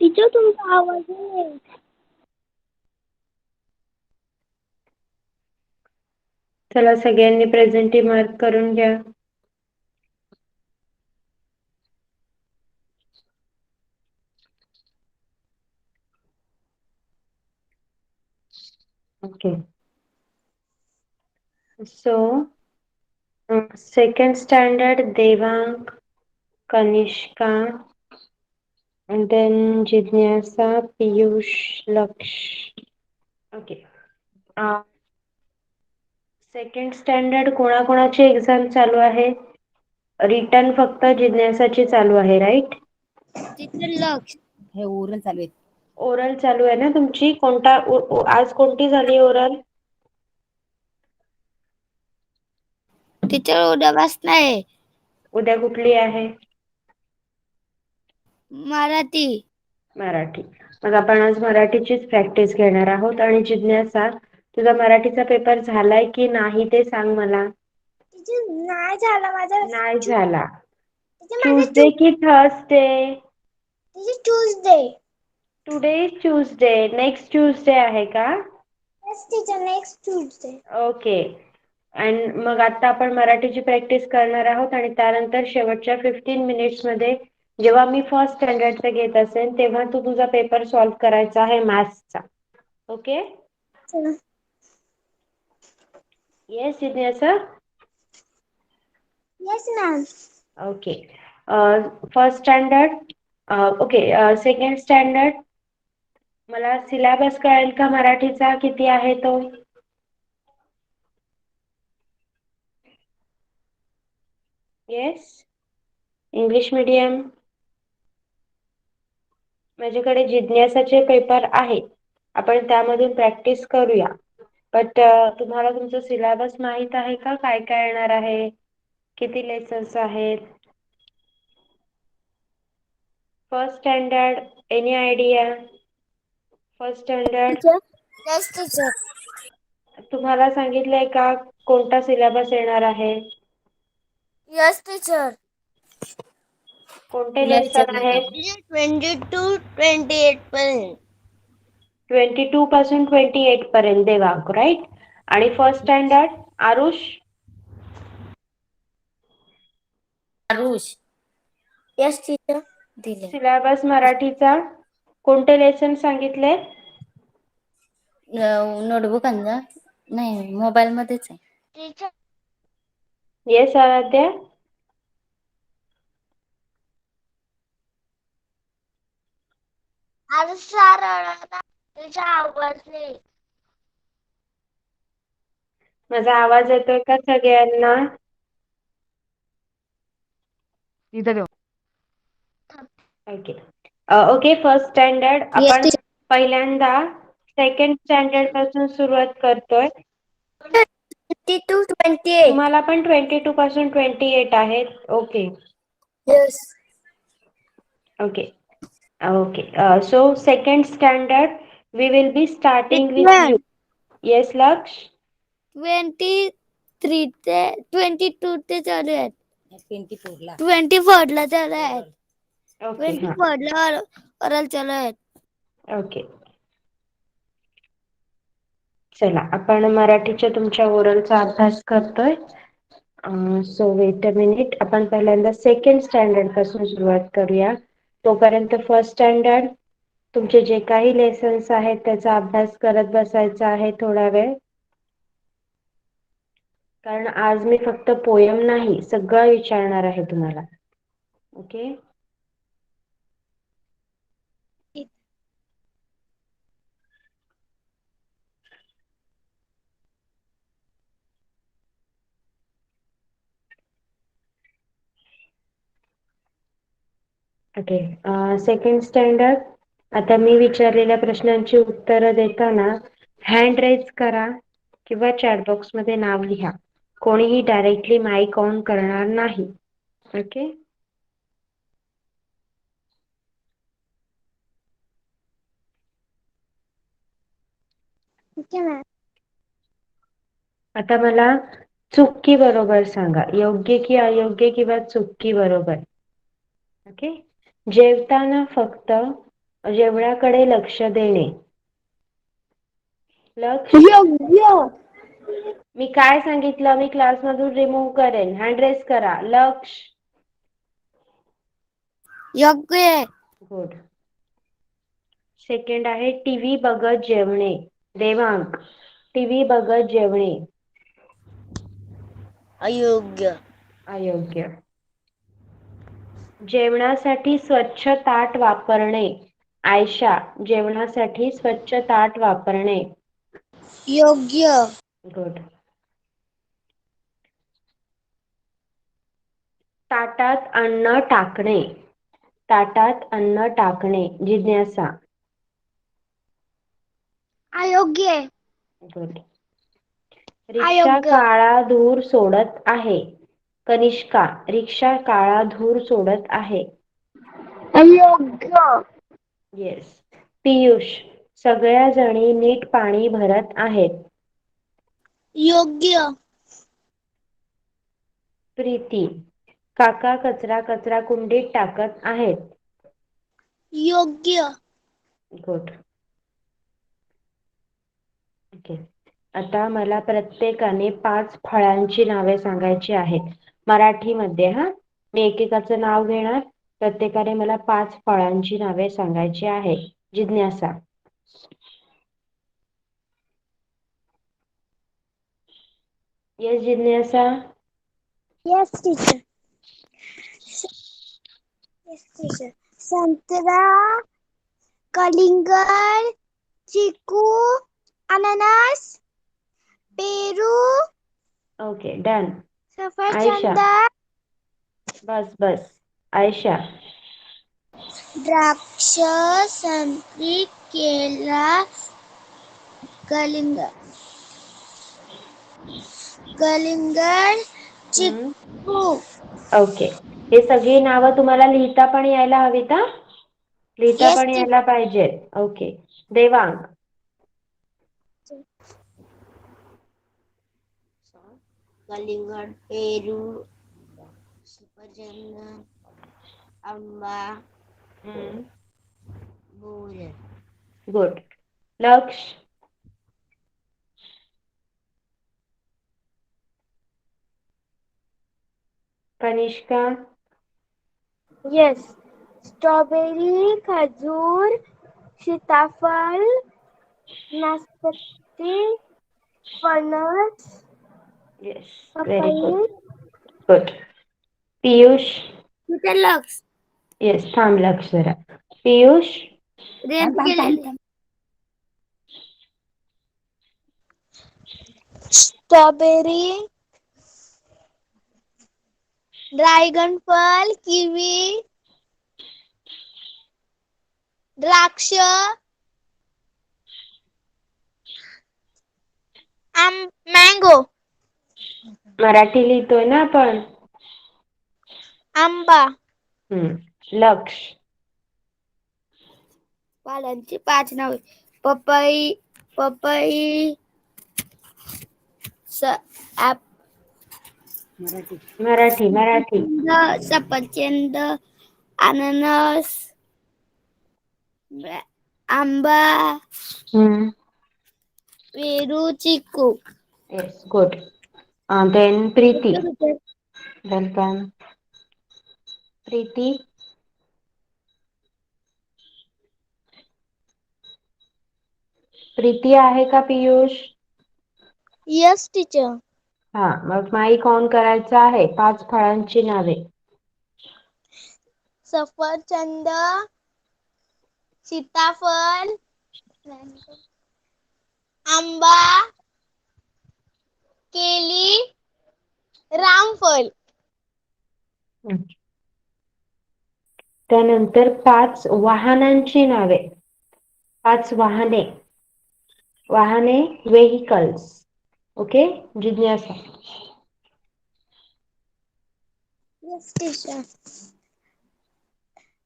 Teacher तुमचा आवाज नाही येत. चला सगळ्यांनी प्रेझेंटी मार्क करून घ्या. Okay. So second standard Devang, Kanishka, and then जिज्ञासा, पीयूष, लक्ष. ओके. सेकंड स्टँडर्ड कोणाकोणाची एक्झाम चालू आहे? रिटर्न फक्त जिज्ञासाची चालू आहे, राईट? टीचर लक्ष हे ओरल चालू आहे. ओरल चालू आहे ना तुमची? कोणता आज कोणती झाली ओरल? टीचर उद्यापासून आहे. उद्या कुठली आहे? मराठी. मराठी. मग आपण आज मराठीचीच प्रॅक्टिस घेणार आहोत. आणि जिज्ञासा, तुझा मराठीचा पेपर झालाय की नाही ते सांग मला. नाही झाला माझा. नाही झाला. माझा ट्यूसडे की Thursday? Tuesday. Today is Tuesday. Next Tuesday आहे का? Yes teacher, next Tuesday. Okay. आणि मग आता आपण मराठीची प्रॅक्टिस करणार आहोत आणि त्यानंतर शेवटच्या 15 मिनिट्समध्ये जेव्हा मी फर्स्ट स्टँडर्डचा घेत असेल तेव्हा तू तुझा पेपर सॉल्व्ह करायचा आहे मॅथ्सचा. ओके? येस जिज्ञासा? Yes ma'am. Okay. First standard, okay. Second standard, मला सिलेबस कळेल का मराठीचा किती आहे तो? येस? English medium? माझ्याकडे जिज्ञासाचे पेपर आहे, आपण त्यामधून प्रॅक्टिस करूया. बट तुम्हाला तुमचं सिलेबस माहित आहे का? काय काय येणार आहे? किती लेसन्स आहेत? First standard, any idea? First standard, teacher. Yes teacher. तुम्हाला सांगितलंय का कोणता सिलेबस येणार आहे? Yes teacher. कोणते तुला लेसन विचारलंय का? आहेत? 22 28 पर्यंत. 22 पासून 28 पर्यंत देवांग, राईट? आणि first standard Aarush? Aarush. Yes teacher. दिले. सिलेबस मराठीचा कोणते लेसन सांगितले? नोटबुक नाही, मोबाईल मध्येच आहे. Teacher. Yes Aaradhya? Aarush sir ओरडतात. तुझा आवाज नाही. माझा आवाज येतोय का सगळ्यांना? Okay. Okay, first standard yes आपण पहिल्यांदा सेकंड स्टँडर्ड पासून सुरुवात करतोय. 22 28. तुम्हाला पण 22 पासून 28 आहेत. Okay. Yes. Okay. Okay. So second standard, we will be starting with teacher. you. Yes, Laksh? 23 ते 22 ते चालू आहेत. 24 ला चालू आहेत. Okay. हाँ. 24 ला ओरल चालू आहेत. Okay. चला आपण मराठीच्या तुमच्या ओरलचा अभ्यास करतोय. So weight a minute. आपण पहिल्यांदा सेकंड स्टँडर्ड पासून सुरुवात करूया. तोपर्यंत फर्स्ट स्टँडर्ड, तुमचे जे काही लेसन्स आहेत त्याचा अभ्यास करत बसायचा आहे थोडा वेळ. कारण आज मी फक्त पोयम नाही, सगळं विचारणार आहे तुम्हाला. ओके? ओके. सेकंड स्टँडर्ड, आता मी विचारलेल्या प्रश्नांची उत्तरं देताना हँड रेज करा किंवा चॅट बॉक्स मध्ये नाव लिहा. कोणीही डायरेक्टली माईक ऑन करणार नाही. ओके? Okay ma'am. आता मला चुकी बरोबर सांगा. योग्य की अयोग्य किंवा चुकी बरोबर. ओके? जेवताना फक्त जेवणाकडे लक्ष देणे. लक्ष. योग्य. मी काय सांगितलं? मी क्लासमधून रिमूव्ह करेन. हँड रेस करा. लक्ष. योग्य. गुड. सेकंड आहे टीव्ही बघत जेवणे. देवांग. टीव्ही बघत जेवणे. अयोग्य. अयोग्य. जेवणासाठी स्वच्छ ताट वापरणे. आयशा. जेवणासाठी स्वच्छ ताट वापरणे. योग्य. गुड. ताटात अन्न टाकणे. ताटात अन्न टाकणे. जिज्ञासा. अयोग्य. गुड. रिक्षा अयोग्य. काळा धूर सोडत आहे. कनिष्का. रिक्षा काळा धूर सोडत आहे. अयोग्य. येस. पियुष. सगळ्या जणी नीट पाणी भरत आहेत. योग्य. प्रीती. काका कचरा कुंडीत टाकत आहेत. योग्य. गुड. ओके. आता मला प्रत्येकाने 5 फळांची नावे सांगायची आहेत. मराठीमध्ये. मी एकेकाचं नाव घेणार. प्रत्येकाने मला 5 फळांची नावे सांगायची आहेत. जिज्ञासा. येस जिज्ञासा. Yes teacher. संत्रा, कलिंगड, चिकू, अननस, पेरू. Okay done. आयशा. सफरचंद. बस. आयशा. द्राक्ष, संत्री, केला, कलिंगड, चिकू. ओके. हे सगळी नावं तुम्हाला लिहिता पण यायला हवीत. लिहिता येस पण टीचर. यायला पाहिजेत. ओके. देवांग. कलिंगड, पेरू, सफरचंद, आंबा, बोर. गुड. लक्ष. कनिष्का. येस. स्ट्रॉबेरी, खजूर, सीताफळ, नाशपाती, फणस, येस. Very good. पपई. गुड. पियुष. लक्ष. येस. थांब लक्ष जरा. पियुष. स्ट्रॉबेरी, ड्रॅगन फल, किवी, द्राक्ष, मँगो. मराठी लिहितोय ना आपण. आंबा. लक्ष. फळांची 5 नावे. पपई, मराठी. सफरचंद, अननस, आंबा, पेरू, चिकू. Yes. Good. Then Preeti. Welcome. Preeti. Preeti आहे का पियुष? Yes teacher. मग माईक ऑन करायचं आहे. 5 फळांची नावे. सफरचंद, सीताफळ, आंबा, केली, रामफल. त्यानंतर 5 वाहनांची नावे. 5 वाहने. व्हेइकल्स. ओके. जिज्ञासा. Yes teacher.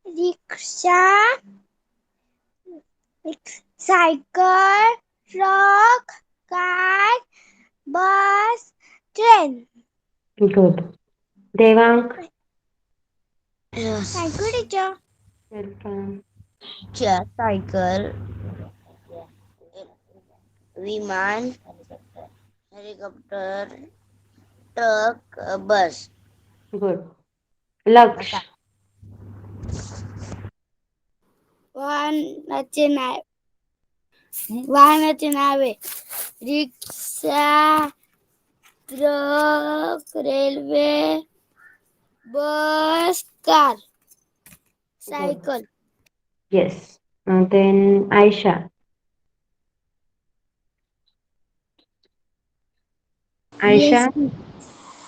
Rickshaw, cycle, truck, car, bus, train. Good. Devang. Thank you teacher. Welcome. Cycle, विमान, helicopter, truck, bus. Good. Laksh. वाहनाची नावे rickshaw, truck, railway, bus, car, cycle. Yes. Then Ayesha. Ayesha.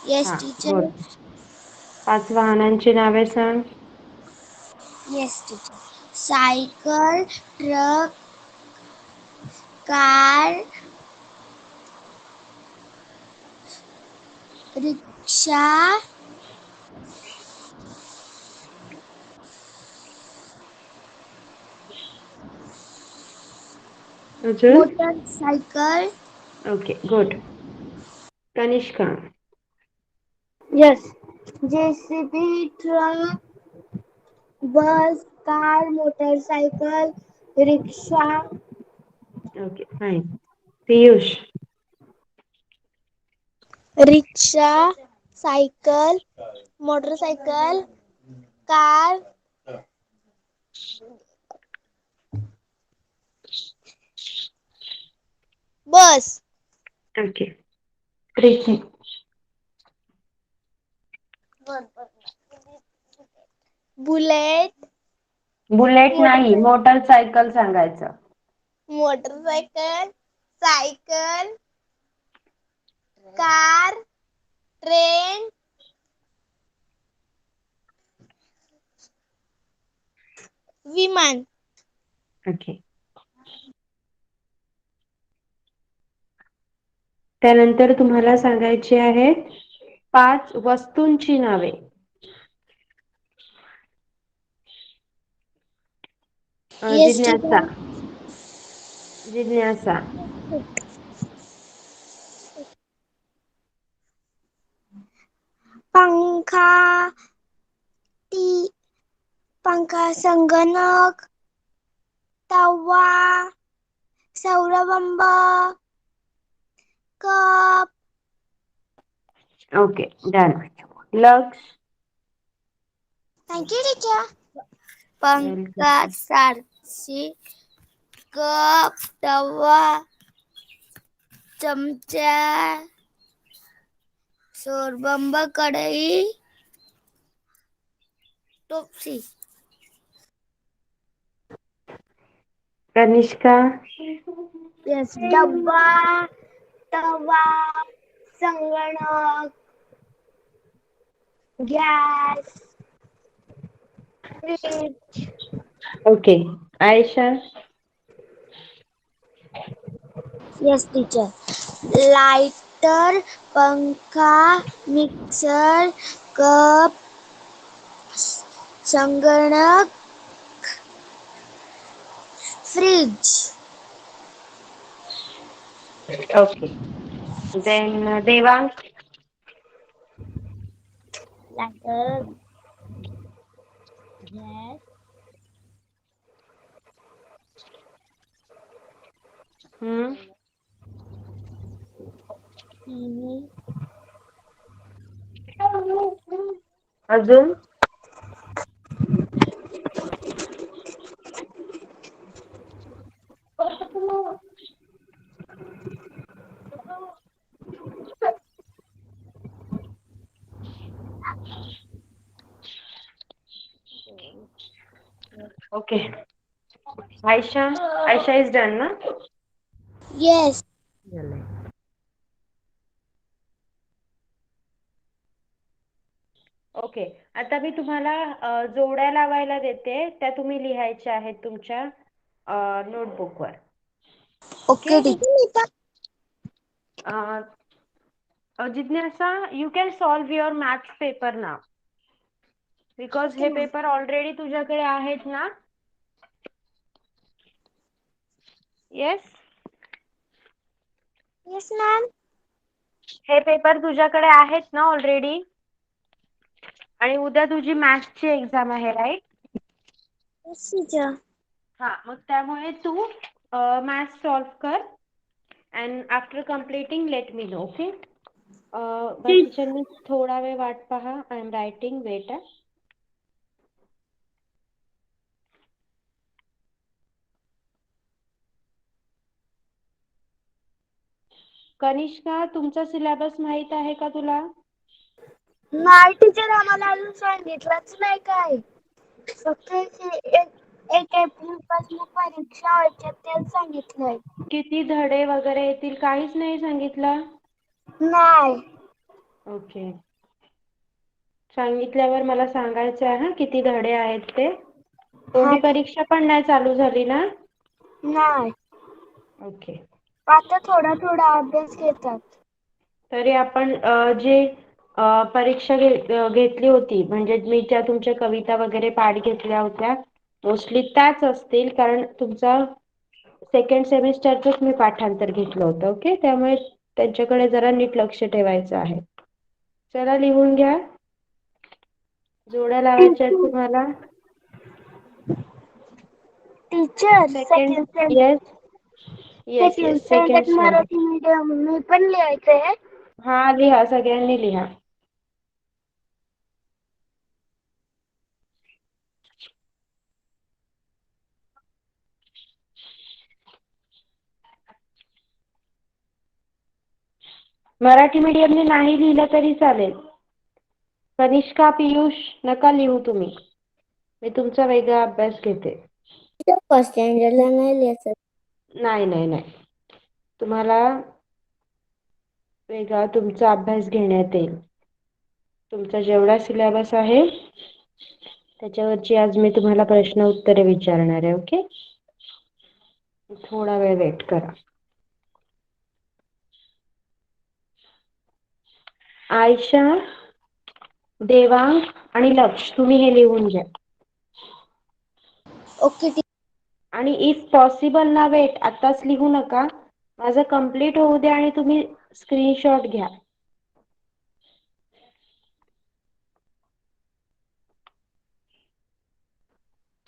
Yes हा, टीचर. गुड. 5 वाहनांची नावे सांग. Yes teacher. Cycle, truck, car, rickshaw, अजून. Motorcycle. Okay, good. Kanishka. Yes. JCB, truck, bus, car, motorcycle, rickshaw. Okay, fine. Piyush. Rickshaw, cycle, motorcycle, car, बस. Okay. Preeti. Bullet, bullet नाही, motorcycle सांगायचं. Motorcycle, cycle, car, train, विमान. Okay. त्यानंतर तुम्हाला सांगायची आहे 5 वस्तूंची नावे. येस जिज्ञासा. टीचर. जिज्ञासा. पंखा, पंखा, संगणक, तवा, सौरबंब, cup. Okay, done. Laksh. Thank you teacher. पंखा, सारशी, कप, तवा, चमचा, सौरबंब, कढई, टोपसी. कनिष्का. येस. डब्बा, तवा, संगणक, gas, fridge. Okay. Ayesha. Yes teacher. Lighter, पंखा, मिक्सर, कप, संगणक, fridge. Okay. Then Devang. Lighter, gas, hmm. TV, अजून. Okay. Ayesha. Ayesha is done ना. येस. ओके. आता मी तुम्हाला जोड्या लावायला देते, त्या तुम्ही लिहायच्या आहेत तुमच्या नोटबुकवर. Okay teacher. जिज्ञासा, you can solve your maths paper now. Because हे पेपर ऑलरेडी तुझ्याकडे आहेत ना. येस. Yes ma'am. हे पेपर तुझ्याकडे आहेत ना ऑलरेडी. आणि उद्या तुझी मॅथ्सची एक्झाम आहे, राईट. Yes teacher. हा, मग त्यामुळे तू मॅथ्स सॉल्व कर and after completing let me know. Okay. बाकीच्यांनी थोडा वेळ वाट पहा. I am writing. Wait. Kanishka, तुमचा सिलेबस माहित आहे का तुला? नाही टीचर, आम्हाला अजून सांगितलंच नाही काय. फक्त एक एप्रिल पासून परीक्षा व्हायच्या तेच सांगितलंय. किती धडे वगैरे येतील काहीच नाही सांगितलं? नाही. ओके. सांगितल्यावर मला सांगायचं आहे हा, किती धडे आहेत ते. हा तोंडी परीक्षा पण नाही चालू झाली ना? नाही. ओके. आता थोडा थोडा अभ्यास घेतात. तरी आपण जे परीक्षा घेतली होती, म्हणजे मी ज्या तुमच्या कविता वगैरे पाठ घेतल्या होत्या, मोस्टली त्याच असतील, कारण तुमचा सेकंड सेमिस्टरचंच मी पाठांतर घेतलं होतं. ओके. त्यामुळे त्यांच्याकडे जरा नीट लक्ष ठेवायचं आहे. चला, लिहून घ्या. जोड्या लावायच्या आहेत तुम्हाला. Teacher, second. Yes yes second yes second standard standard. Marathi medium मी पण लिहायचंय. हा, लिहा. सगळ्यांनी लिहा. मराठी मीडियमने नाही लिहिलं तरी चालेल. कनिष्का, पियुष, नका लिहू तुम्ही. मी तुमचा वेगळा अभ्यास घेते. फर्स्ट स्टँडर्डला नाही लिहायचं. नाही नाही नाही, तुम्हाला वेगळा तुमचा अभ्यास घेण्यात येईल. तुमचा जेवढा सिलेबस आहे त्याच्यावरची आज मी तुम्हाला प्रश्न उत्तरे विचारणार आहे. ओके. थोडा वेळ वेट करा. आयशा, देवांग आणि लक्ष, तुम्ही हे लिहून घ्या. ओके. आणि इफ पॉसिबल ना, वेट, आताच लिहू नका. माझं कंप्लीट होऊ द्या आणि तुम्ही स्क्रीनशॉट घ्या.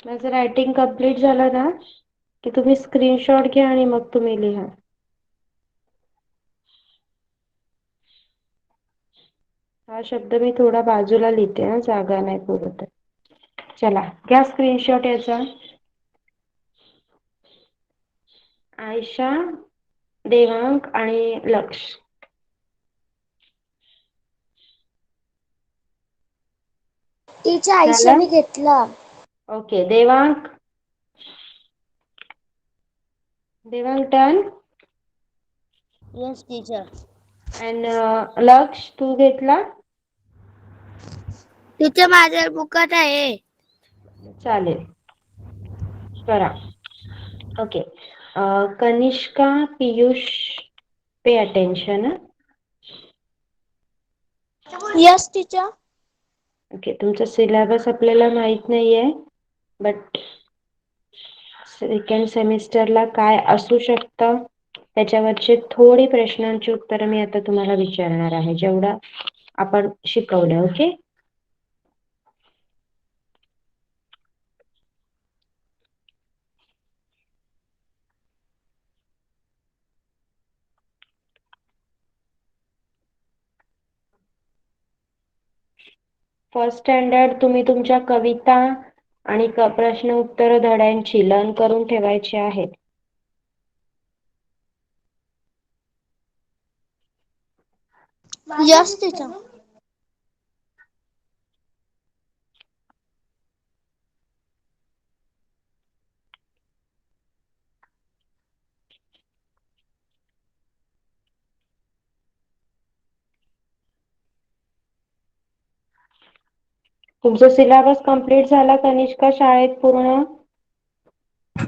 माझं रायटिंग कंप्लीट झालं ना की तुम्ही स्क्रीनशॉट घ्या आणि मग तुम्ही लिहा. हा शब्द मी थोडा बाजूला लिहिते हा, जागा नाही पुरत. चला, घ्या स्क्रीनशॉट याचा. आयशा, देवांग आणि लक्ष. टीचर, झालं? आयुष्याने घेतला. Okay. Devang. Devang done. Yes teacher. And लक्ष, तू घेतला? टीचर, माझ्या बुकात आहे. चालेल, करा. Okay. Kanishka, Piyush, pay attention. Yes teacher. Okay. तुमचा सिलेबस आपल्याला माहित नाहीये, बट सेकंड सेमिस्टरला काय असू शकतं त्याच्यावरचे थोडी प्रश्नांची उत्तरं मी आता तुम्हाला विचारणार आहे, जेवढं आपण शिकवलं. ओके. फर्स्ट स्टँडर्ड तुम्ही तुमच्या कविता आणि प्रश्न उत्तर धड्यांची लर्न करून ठेवायची आहेत. Yes teacher. तुमचा सिलेबस कंप्लीट झाला कनिष्का शाळेत पूर्ण?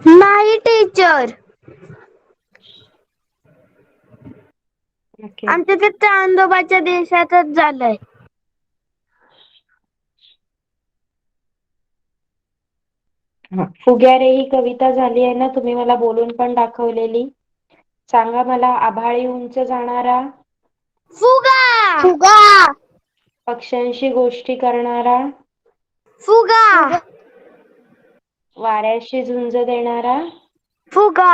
नाही टीचर, ओके. आमच्या ते चांदोबाच्या देशातच झालंय. फुग्यारे ही कविता झाली आहे ना, तुम्ही मला बोलून पण दाखवलेली. सांगा मला. आभाळी उंच जाणारा, फुगा. फुगा. पक्ष्यांशी गोष्टी करणारा, फुगा. वाऱ्याशी झुंज देणारा फुगा.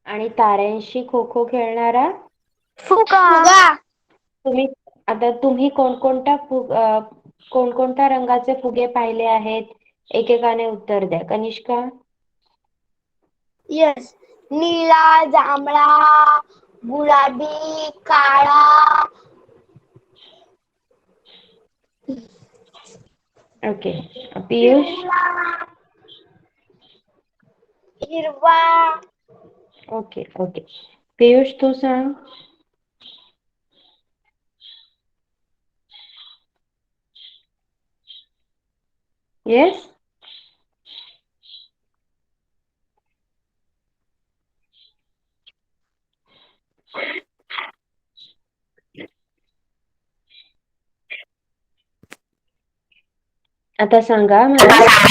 आणि ताऱ्यांशी खो खो खेळणारा फुगा. तुम्ही कोणकोणत्या रंगाचे फुगे पाहिले आहेत? एकेकाने उत्तर द्या. कनिष्का? यस. निळा, जांभळा, गुलाबी, काळा. ओके. पियुष? पिवळा, हिरवा. ओके. पियुष, तू सांग. येस. आता सांगा मला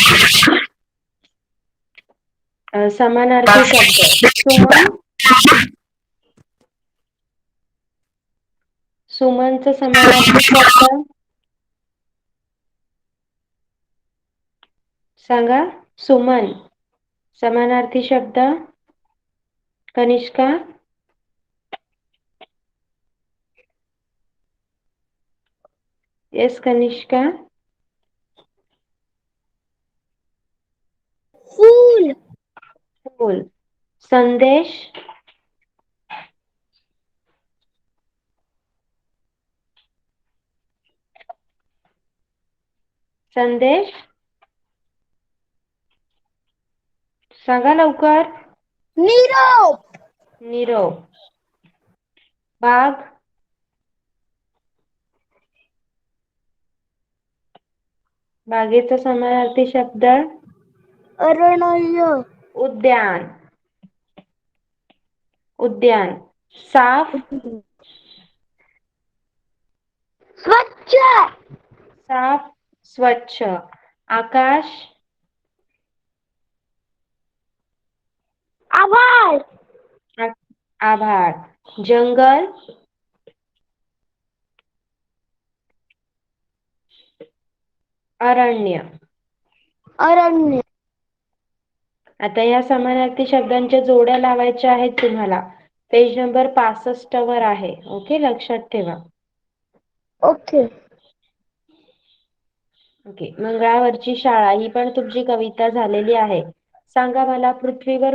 समानार्थी शब्द. सुमनचं समानार्थी शब्द सांगा. सुमन समानार्थी शब्द. कनिष्का? येस कनिष्का. फूल. फूल. संदेश. संदेश सांगा लवकर. निरोप. निरोप. बाग. बागेचा समानार्थी शब्द. अरण्य. उद्यान. साफ. स्वच्छ. साफ स्वच्छ. आकाश. आभाळ. आभाळ. जंगल. अरण्य. आता या समानार्थी शब्दांच्या जोड्या लावायच्या आहेत तुम्हाला. पेज नंबर 65 वर आहे. ओके, लक्षात ठेवा. ओके. मंगळावरची शाळा ही पण तुमची कविता झालेली आहे. सांगा मला, पृथ्वीवर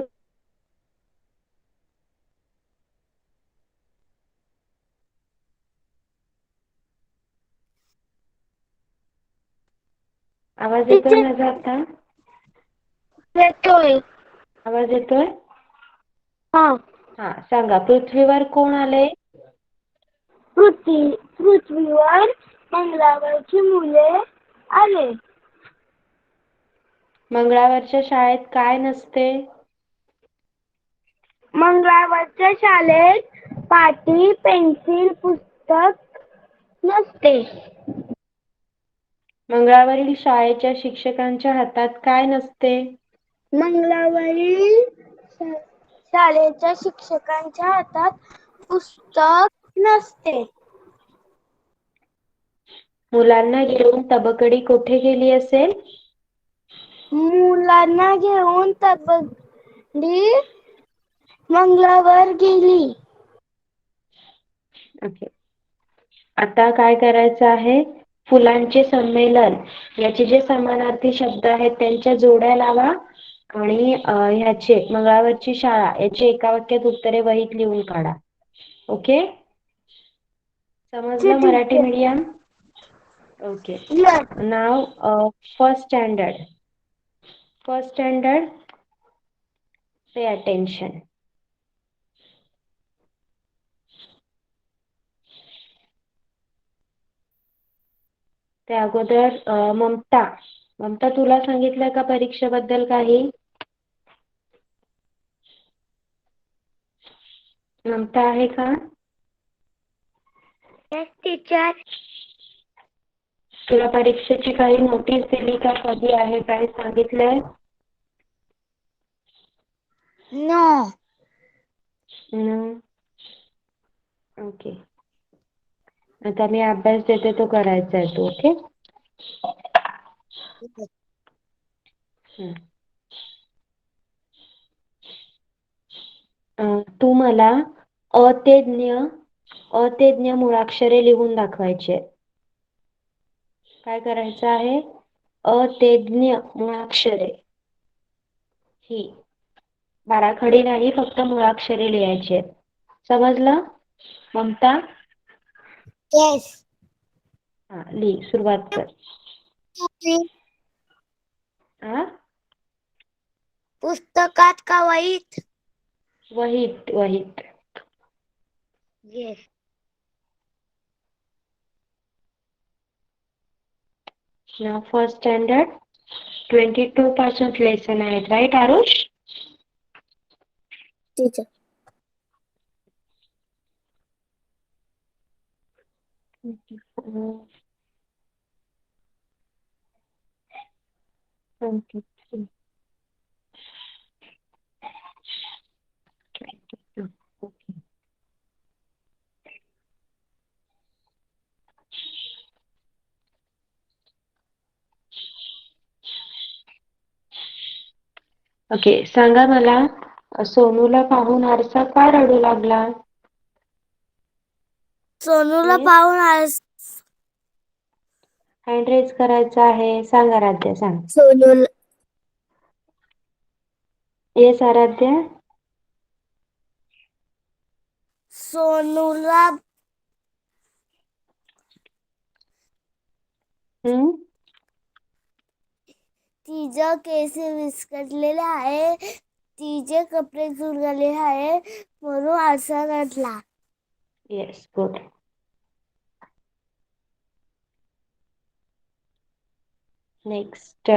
आवाज येतोय माझा आता? येतोय. आवाज येतोय? हा. सांगा, पृथ्वीवर कोण आले? पृथ्वीवर मंगळावरची मुले आले. मंगळावरच्या शाळेत काय नसते? मंगळावरच्या शाळेत पाटी, पेन्सिल, पुस्तक नसते. मंगळावरील शाळेच्या शिक्षकांच्या हातात काय नसते? मंगळावरील शाळेच्या शिक्षकांच्या हातात पुस्तक नसते. मुलांना घेऊन तबकडी कोठे गेली असेल? मुलांना घेऊन तबकडी मंगळावर गेली. ओके. आता काय करायचं आहे? फुलांचे संमेलन याचे जे समानार्थी शब्द आहेत त्यांच्या जोड्या लावा आणि ह्याचे मंगळावरची शाळा याची एका वाक्यात उत्तरे वहीत लिहून काढा. ओके, समजलं मराठी मीडियम? ओके. नाव फर्स्ट स्टँडर्ड. Pay attention. त्या अगोदर ममता तुला सांगितलंय का परीक्षेबद्दल काही? ममता आहे का? Yes teacher. तुला परीक्षेची काही नोटीस दिली का? कधी आहे काय सांगितलंय? नो. ओके. आता मी अभ्यास देते, तो करायचा आहे. तू ओके? हं. तू मला अतेज्ञ मुळाक्षरे लिहून दाखवायचे. काय करायचं आहे? अतेज्ञ मुळाक्षरे ही बाराखडी नाही, फक्त मुळाक्षरे लिहायची आहेत. समजलं ममता? येस. हा, लिही, सुरुवात कर. आ? पुस्तकात का वहीत? वहीत. येस. Now first standard 22 पासून लेसन आहेत, right Aarush? Teacher. Mm-hmm. Okay, सांगा मला, सोनूला पाहून आरसा का रडू लागला? सोनूला Yes. पाहून हँड रेज करायचा आहे. सांग आराध्या, सांग. येस आराध्या. सोनूला तिचे केस विस्कटलेले आहे, तिचे कपडे चुरगळले आहे, म्हणून आरसा रडला. Yes, good. नेक्स्ट,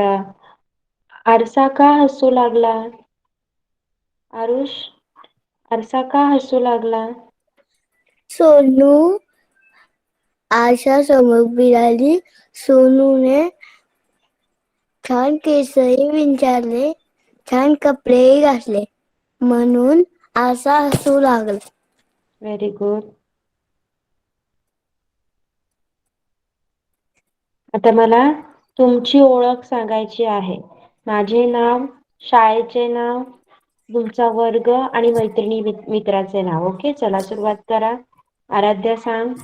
आरसा का हसू लागला? आरुष, आरसा का हसू लागला? सोनू आरसा समोर उभी राहिली. सोनूने छान केसही विंचारले, छान कपडेही घातले, म्हणून आरसा हसू लागला. Very good. आता मला तुमची ओळख सांगायची आहे. माझे नाव, शाळेचे नाव, तुमचा वर्ग आणि मैत्रिणी मित्राचे नाव. ओके, चला सुरुवात करा. आराध्या, सांग.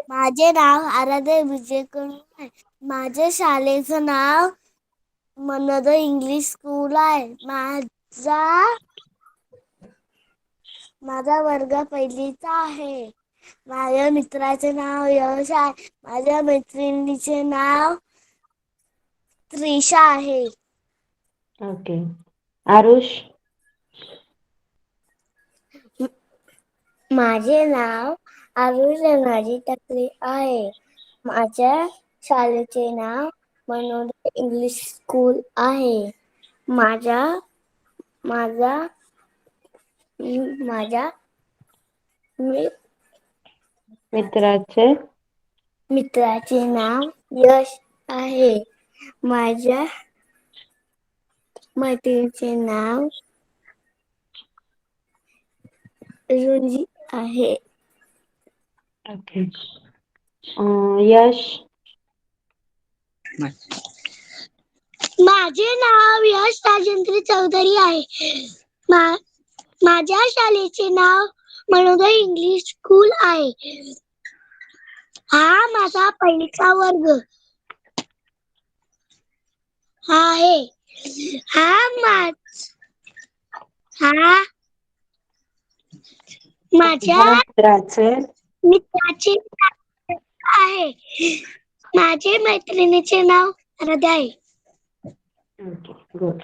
माझे नाव आराध्या विजय करून आहे. माझ्या शाळेचं नाव मनोदय इंग्लिश स्कूल आहे. माझा वर्ग पहिलीचा आहे. माझ्या मित्राचे नाव यश आहे. माझ्या मैत्रिणीचे नाव त्रिशा आहे. ओके, आरुष. माझे नाव आरुष धनाजी टकले आहे. माझ्या शाळेचे नाव मनोदय इंग्लिश स्कूल आहे. माझ्या मित्राचे नाव यश आहे. माझ्या मैत्रिणीचे नाव रुंजी आहे. ओके, यश. माझे नाव यश राजेंद्र चौधरी आहे. माझ्या शाळेचे नाव मनोदय इंग्लिश स्कूल आहे. हा माझा पहिलीचा वर्ग आहे. माझ्या मित्राचे आहे. माझे मैत्रिणीचे नाव आराध्या आहे. Okay, good.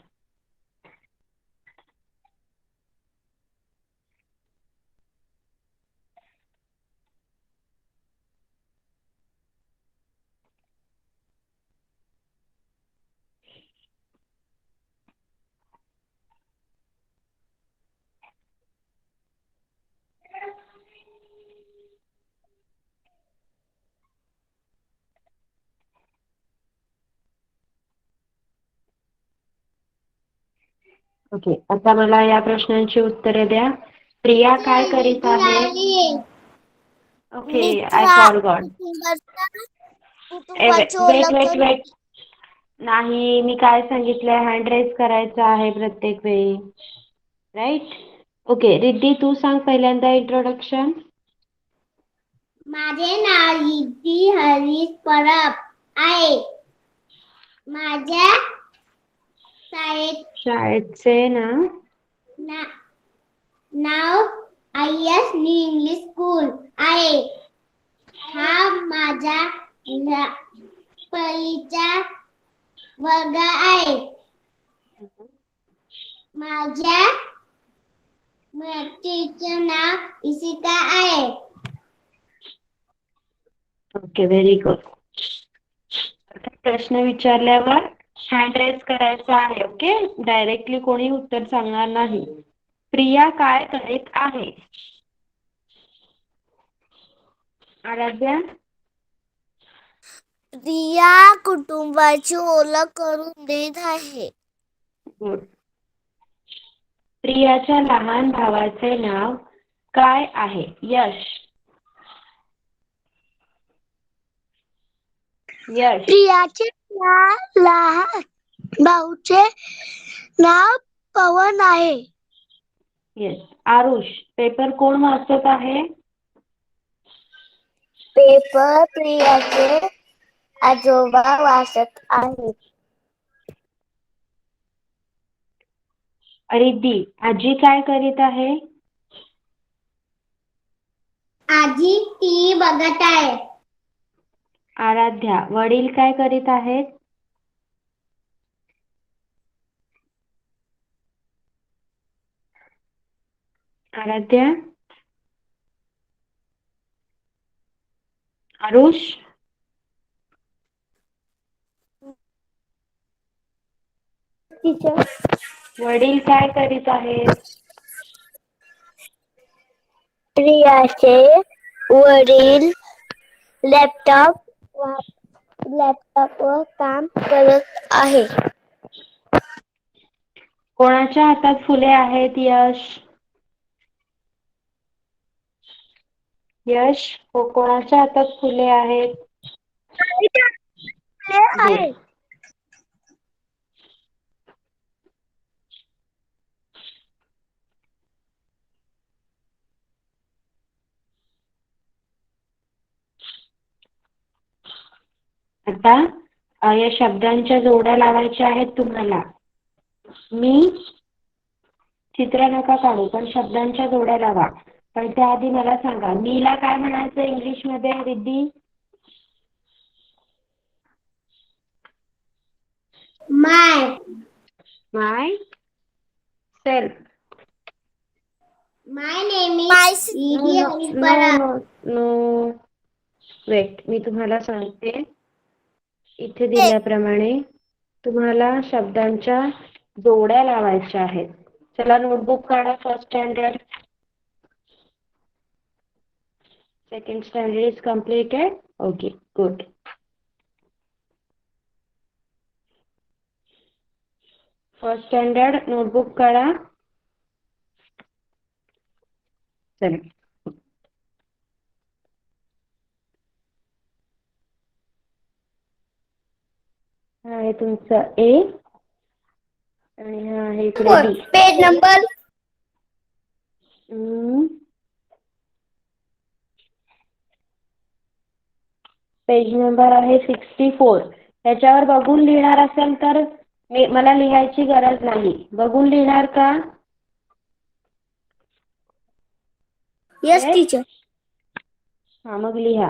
ओके, आता मला या प्रश्नांची उत्तरे द्या. प्रिया काय करीत आहे? Okay, I forgot. वेट. नाही, मी काय सांगितलंय, हँड रेज करायचा आहे प्रत्येक वेळी. राईट. ओके रिद्धी, तू सांग पहिल्यांदा इंट्रोडक्शन. माझे नाव रिद्धी हरीश परब आहे. माझ्या शाळेचे नाव IS न्यू इंग्लिश स्कूल आहे. हा माझा पहिलीचा वर्ग आहे. माझ्या मैत्रिणीचे नाव इशिका आहे. Okay, very good. प्रश्न विचारल्यावर हँड रेज करायचा आहे. ओके, डायरेक्टली कोणी उत्तर सांगणार नाही. प्रिया काय करीत आहे? आराध्या. प्रिया कुटुंबाची ओळख करून देत आहे. गुड. प्रियाच्या लहान भावाचे नाव काय आहे? यश. प्रियाचे लहान भाऊचे नाव पवन आहे. येस. आरुष, पेपर कोण वाचत आहे? पेपर प्रियाचे आजोबा वाचत आहेत. रिद्धी, आजी काय करीत आहे? आजी टीव्ही बघत आहे. आराध्या, वडील काय करीत आहेत? आराध्या. आरुष. वडील काय करीत आहेत? प्रियाचे वडील लॅपटॉपवर काम करत आहे. कोणाच्या हातात फुले आहेत? यश, कोणाच्या हातात फुले आहेत? आहे. आता या शब्दांच्या जोड्या लावायच्या आहेत तुम्हाला. मी चित्र नका काढू, पण शब्दांच्या जोड्या लावा. पण त्याआधी मला सांगा, मीला काय म्हणायचं इंग्लिश मध्ये? Riddhi. Myself. My name is no. Wait, मी तुम्हाला सांगते. इथे दिल्याप्रमाणे तुम्हाला शब्दांच्या जोड्या लावायच्या आहेत. चला नोटबुक काढा. First standard, second standard is completed. Okay, good. First standard notebook काढा. चला. हा आहे तुमचा ए आणि हा आहे इकडे बी. पेज नंबर पेज नंबर आहे 64. त्याच्यावर बघून लिहिणार असेल तर मला लिहायची गरज नाही. बघून लिहिणार का? Yes teacher. हा, मग लिहा.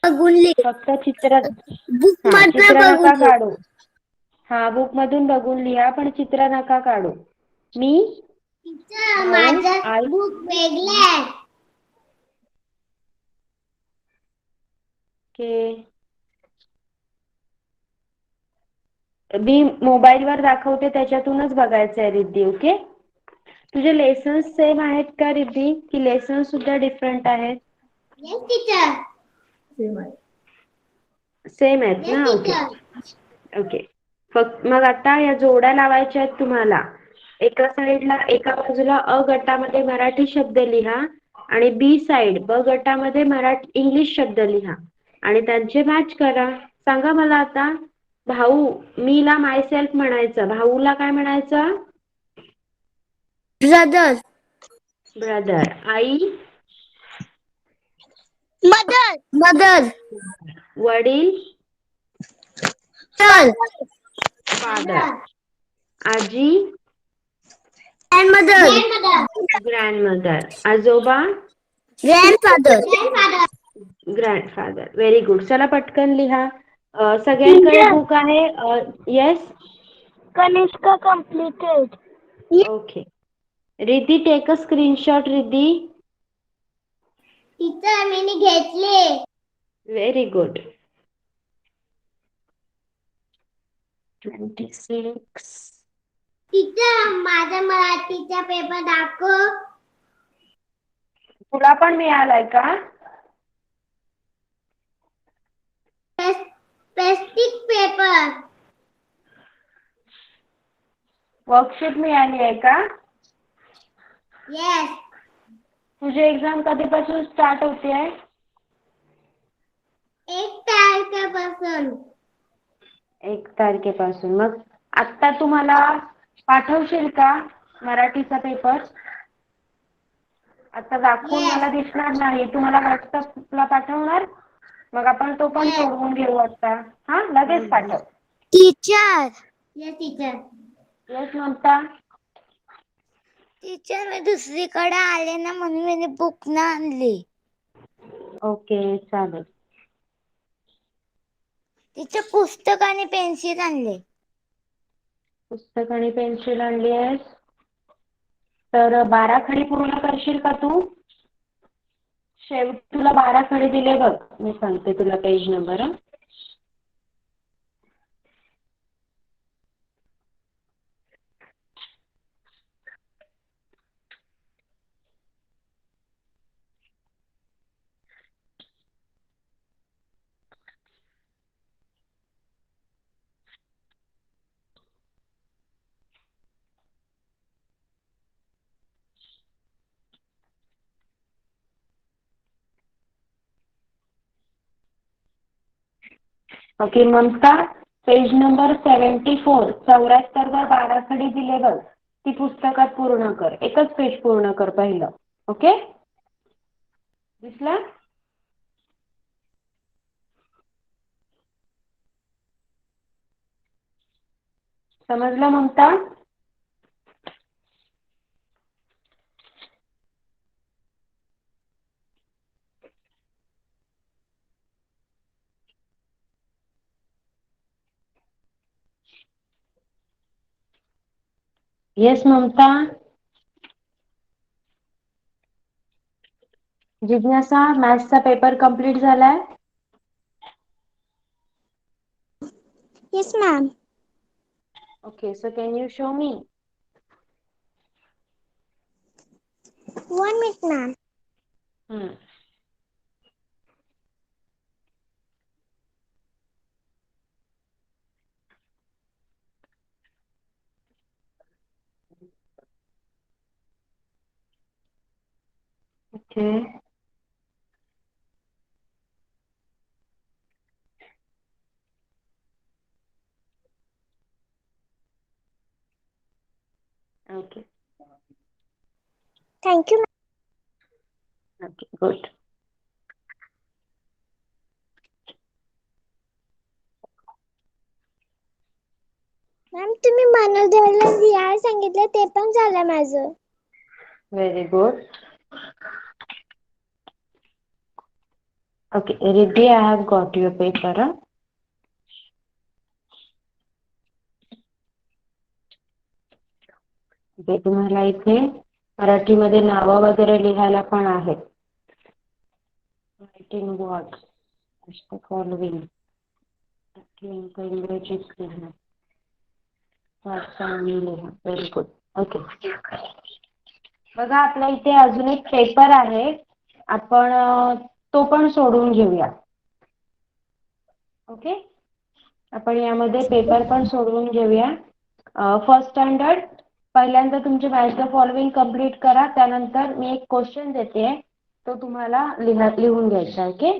बघून लिह. फक्त चित्र बुक मधून नका बघून काढू. हा, बुक मधून बघून लिहा, पण चित्र नका काढू. मी माझा बुक वेगळा आहे. मी मोबाईल वर दाखवते त्याच्यातूनच बघायचं आहे रिद्धी. ओके, तुझे लेसन्स सेम आहेत का रिद्धी, की लेसन्स सुद्धा डिफरंट आहेत? Yes teacher. सेम आहेत ना? ओके. फक्त मग आता या जोड्या लावायच्या आहेत तुम्हाला. एका साईडला, एका बाजूला अ गटामध्ये मराठी शब्द लिहा आणि बी साइड ब गटामध्ये इंग्लिश शब्द लिहा आणि त्यांचे मॅच करा. सांगा मला आता, भाऊ, मीला मायसेल्फ म्हणायचं, भाऊला काय म्हणायचं? ब्रदर. ब्रदर. आई? मदर. मदर. वडील? फादर. फादर. आजी? ग्रँडमदर. ग्रँडमदर. आजोबा? ग्रँडफादर. ग्रँडफादर. Very good. चला पटकन लिहा. सगळ्यांकडे बुक आहे? Yes. Kanishka completed. Okay. Riddhi, take a screenshot. Riddhi. Teacher मी घेतले. Very good. 26. टीचर माझा मराठीचा पेपर दाखव. तुला पण मिळालाय का? Plastic paper. वर्कशीट मिळाली आहे का? येस. तुझी एक्झाम कधीपासून स्टार्ट होते आहे? 1 तारखेपासून. 1 तारखेपासून. मग आता तुम्हाला पाठवशील का मराठीचा पेपर? आता दाखवून मला दिसणार नाही. तुम्हाला व्हॉट्सअपला पाठवणार? मग आपण तो पण सोडवून घेऊ आता. हा, लगेच पाठव. Teacher. Yes teacher. Yes Mamta. Teacher मी दुसरीकडे आले ना म्हणून मी बुक ना आणली. ओके, चालेल. तिचे पुस्तक आणि पेन्सिल आणले. पुस्तक आणि पेन्सिल आणली आहेस? तर 12 खडी पूर्ण करशील का तू? शेवटी तुला 12 खडी दिले बघ. मी सांगते तुला page number. Okay Mamta, page number 74. 74 वर 12 खडी दिले बघ. ती पुस्तकात पूर्ण कर. एकच पेज पूर्ण कर पहिलं. ओके, दिसलं? समजलं ममता? येस ममता. जिज्ञासा, मॅथ्सचा पेपर कंप्लीट झालाय? Yes ma'am. Okay, so can you show me? 1 minute ma'am. Okay. Okay. Thank you okay, good. Ma'am. तुम्ही मनोदयला लिहायला सांगितलं ते पण झालं माझं. Very good. Okay, Riddhi, I have got your paper. तुम्हाला इथे मराठीमध्ये नावं वगैरे लिहायला पण आहेत. Writing words following. इंग्रजीत लिहा. Very good. ओके. बघा, आपल्या इथे अजून एक पेपर आहे. आपण तो पण सोडून घेऊया. ओके, आपण यामध्ये पेपर पण सोडवून घेऊया. फर्स्ट स्टँडर्ड, पहिल्यांदा तुमचे मॅच द फॉलोइंग कंप्लीट करा. त्यानंतर मी एक क्वेश्चन देते, तो तुम्हाला लिहून घ्यायचा. Okay.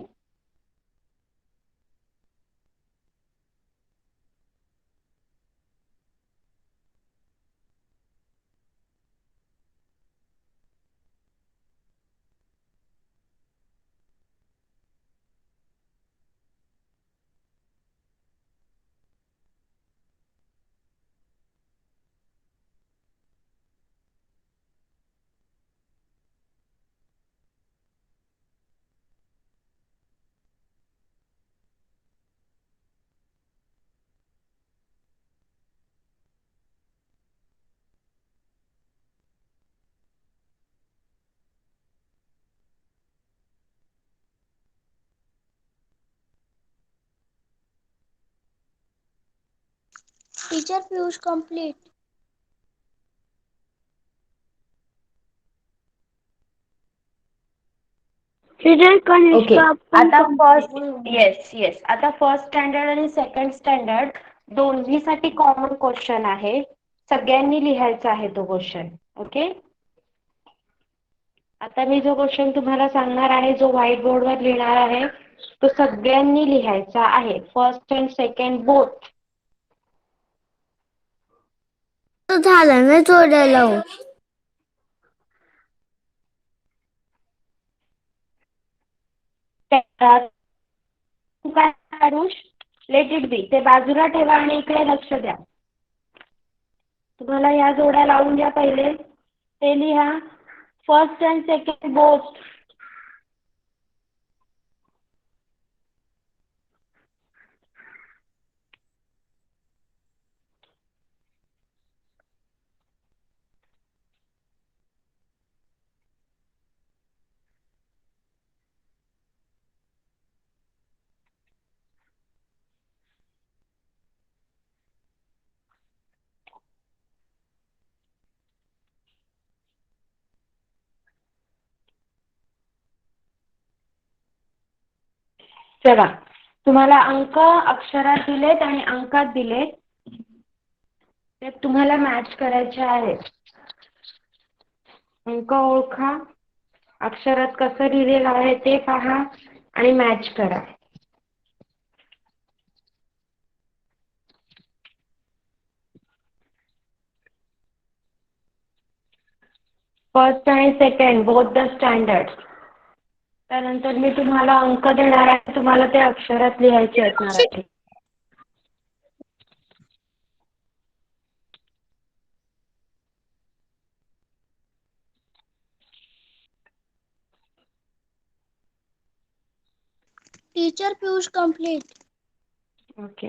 Teacher Piyush complete. Okay आता येस आता फर्स्ट स्टँडर्ड आणि सेकंड स्टँडर्ड दोन्हीसाठी कॉमन क्वेश्चन आहे. सगळ्यांनी लिहायचा आहे तो क्वेश्चन. ओके आता मी जो क्वेश्चन तुम्हाला सांगणार आहे जो व्हाईट बोर्डवर लिहिणार आहे तो सगळ्यांनी लिहायचा आहे. First and second both. झालं ना जोड्या लावून. काय आरुष लेट इट बी ते बाजूला ठेवा आणि इकडे लक्ष द्या. तुम्हाला या जोड्या लावून द्या पहिले ते लिहा. First and second both. चला तुम्हाला अंक अक्षरात दिलेत आणि अंकात दिलेत ते तुम्हाला मॅच करायचे आहेत. अंक ओळखा, अक्षरात कसं लिहिलेलं आहे ते पहा आणि मॅच करा. फर्स्ट आणि सेकंड बोथ द स्टँडर्ड. त्यानंतर मी तुम्हाला अंक देणार आहे तुम्हाला ते अक्षरात लिहायचे आहेत Marathi. Teacher Piyush complete. Okay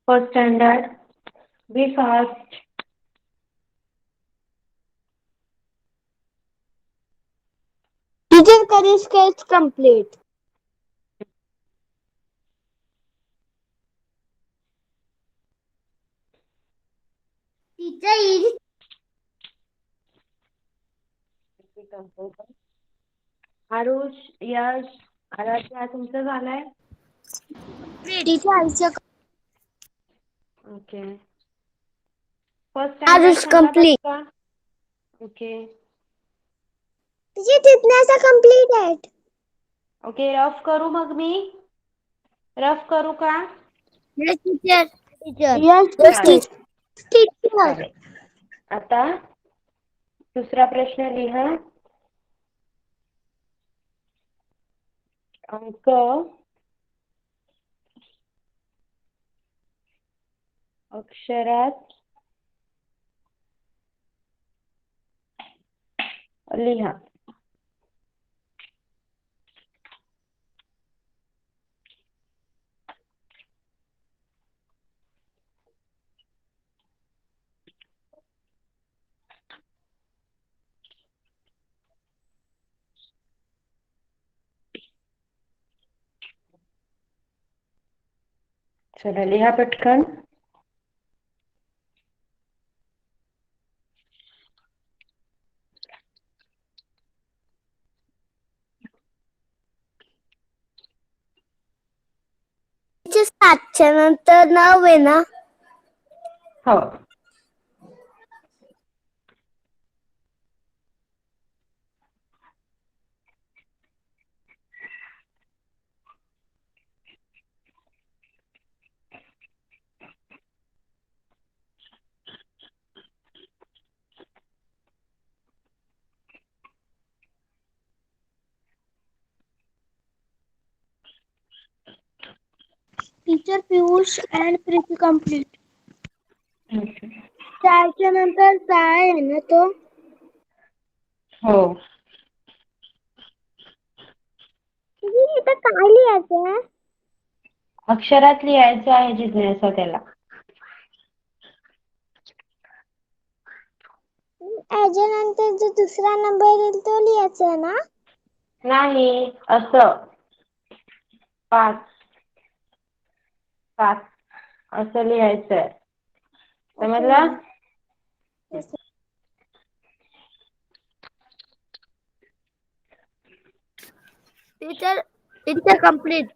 first standard be fast. Teacher करी sketch complete. Teacher Aarush, Yash, Aaradhya तुमचं झालंय? Teacher okay first standard Aarush सांगा कंप्लीट. बरं का. ओके टीचर तिथनं कंप्लीट आहे. ओके रफ करू मग मी रफ करू का? Yes teacher. यस चालेल टीचर. चालेल. आता दुसरा प्रश्न लिहा. अंक अक्षरात लिहा. चला लिहा पटकन. टीचर 7च्या नंतर 9 आहे ना. हो teacher Piyush and Preeti complete. 4च्या नंतर 6 आहे ना तो. हो तिथं काय लिहायचं आहे? अक्षरात लिहायचं आहे जिज्ञासा त्याला. याच्यानंतर जो दुसरा नंबर येईल तो लिहायचा ना? नाही, असं 5 5 असं लिहायचंय. समजलं? Teacher complete.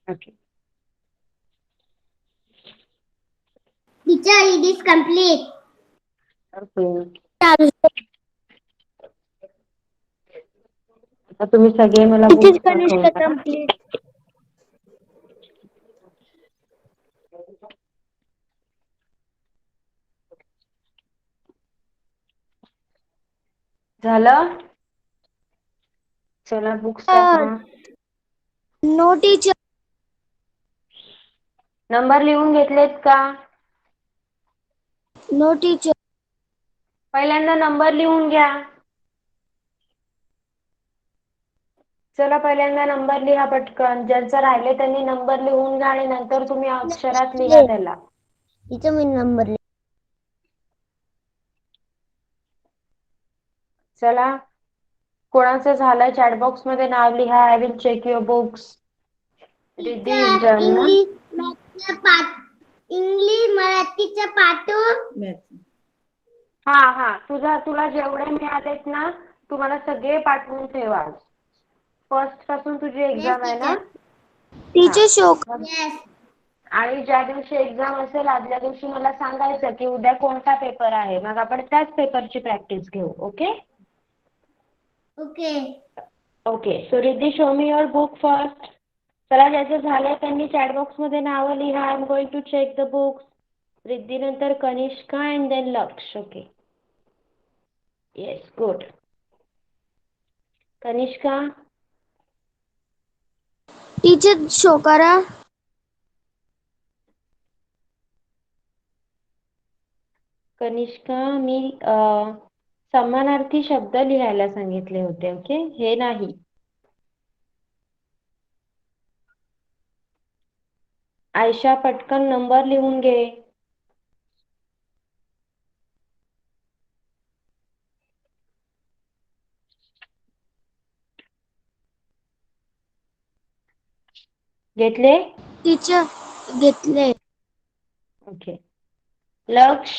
Okay. Teacher it is complete. Okay. आता तुम्ही सगळे मला इट बुक इज कनिष्का दाखवणार. कंप्लीट. झालं? चला बुक्स दाखवा. No teacher. नंबर लिहून घेतलेत का? No teacher. पहिल्यांदा नंबर लिहून घ्या. चला पहिल्यांदा नंबर लिहा पटकन. ज्यांचं राहिले त्यांनी नंबर लिहून घ्या आणि नंतर तुम्ही अक्षरात लिहा त्याला. टीचर मी नंबर. चला, कोणाचं झालंय चॅट बॉक्स मध्ये नाव लिहा. I will check your books. Riddhi is done ना? इंग्लिश मराठीच्या पाठवून. हा तुला जेवढे मिळालेत ना तू मला सगळे पाठवून ठेवा. फर्स्ट पासून तुझी एक्झाम आहे ना? टीचर शोक. आणि ज्या दिवशी एक्झाम असेल आदल्या दिवशी मला सांगायचं की उद्या कोणता पेपर आहे. मग आपण त्याच पेपरची प्रॅक्टिस घेऊ. Okay? Okay. So Riddhi, show me your book first. चला, ज्याचं झालंय त्यांनी चॅट बॉक्स मध्ये नावं लिहा. I am going to check the books. Riddhi नंतर Kanishka and then Laksh. Okay. Yes, good. Kanishka. Teacher show करा. कनिष्का, मी समानार्थी शब्द लिहायला सांगितले होते. ओके, हे नाही. आयशा, पटकन नंबर लिहून घे. घेतले? टीचर घेतले. ओके. लक्ष,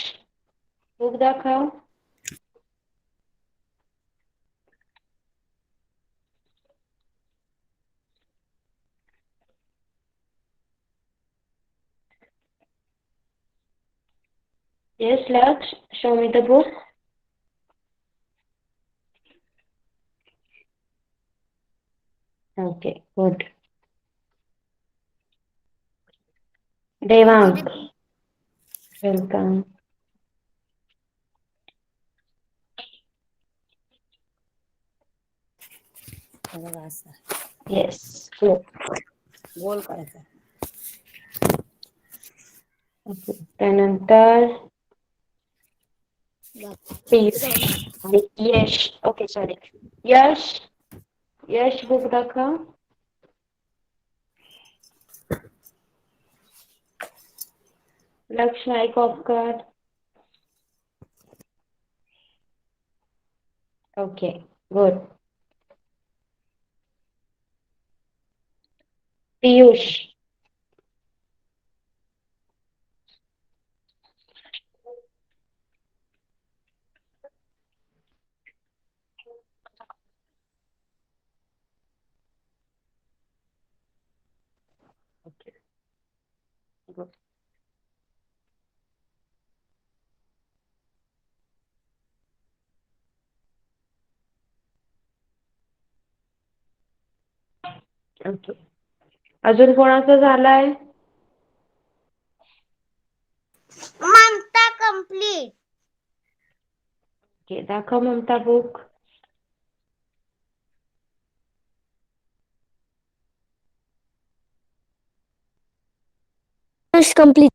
बुक दाखव. Yes, Laksh, show me the book. Okay, good. Devang, welcome. Yes, good. गोल करायचा. Okay. त्यानंतर पीयूष आणि Yash. Okay, sorry. Yash, Yash book दाखव. लक्ष, माइक ऑफ कर. Okay, good. Piyush. Okay, good. Okay. अजून कोणाचं झालंय? ममता कंप्लीट. ओके, दाखव Mamta book. Complete.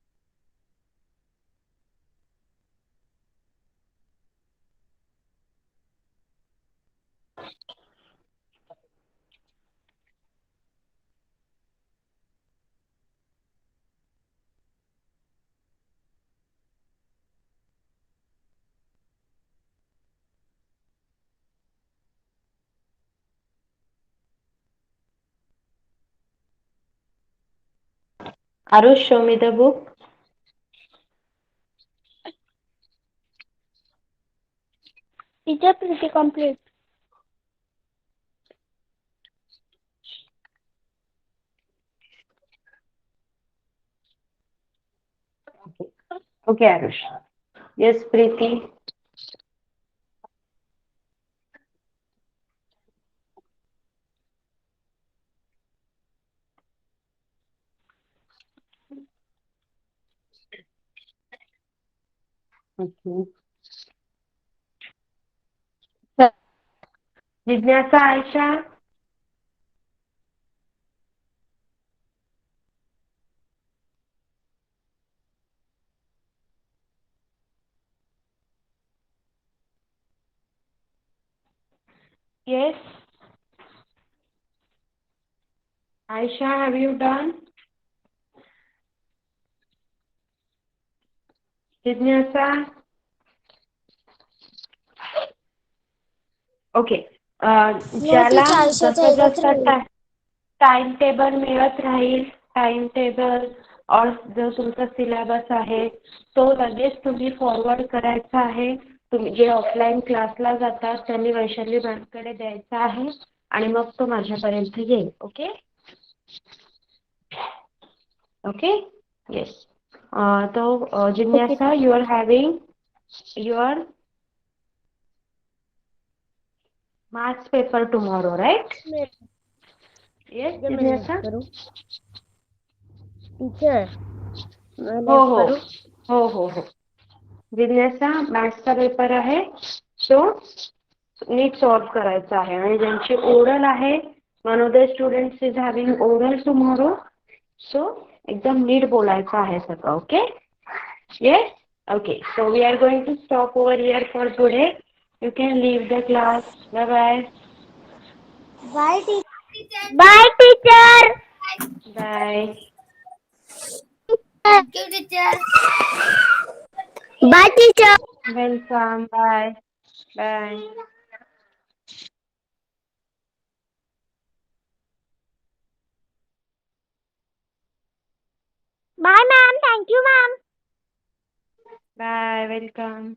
Arush, show me the book. Teacher, pretty complete. Okay, Arush. Yes, Preeti. Okay. Jignasa, Aisha. Yes. Aisha, have you done? Jignasa. Okay. No ज्याला teacher, आयुष्याचा जसं एकच जसं राहील. टाइम टेबल मिळत राहील, टाइम टेबल और जो तुमचा सिलेबस आहे तो लगेच तुम्ही फॉरवर्ड करायचा आहे. तुम्ही जे ऑफलाईन क्लासला जातात त्यांनी वैशाली मॅमकडे द्यायचा आहे आणि मग तो माझ्यापर्यंत येईल. Okay okay. येस. तो जिज्ञासा, you are having your marks paper tomorrow, right? Yes जिज्ञासा. टीचर, हो हो हो हो हो. जिज्ञासा, मॅथ्सचा पेपर आहे तो नीट सॉल्व करायचा आहे आणि ज्यांची ओरल आहे, one of the students is having oral tomorrow, so एकदम नीट बोलायचं आहे सगळं. Okay. Yes. Okay. So we are going to stop over here for today. You can leave the class. Bye bye. Bye teacher. Bye teacher. Bye. Thank you teacher. Bye teacher. Welcome. Bye bye. Bye ma'am. Thank you ma'am. Bye. Welcome.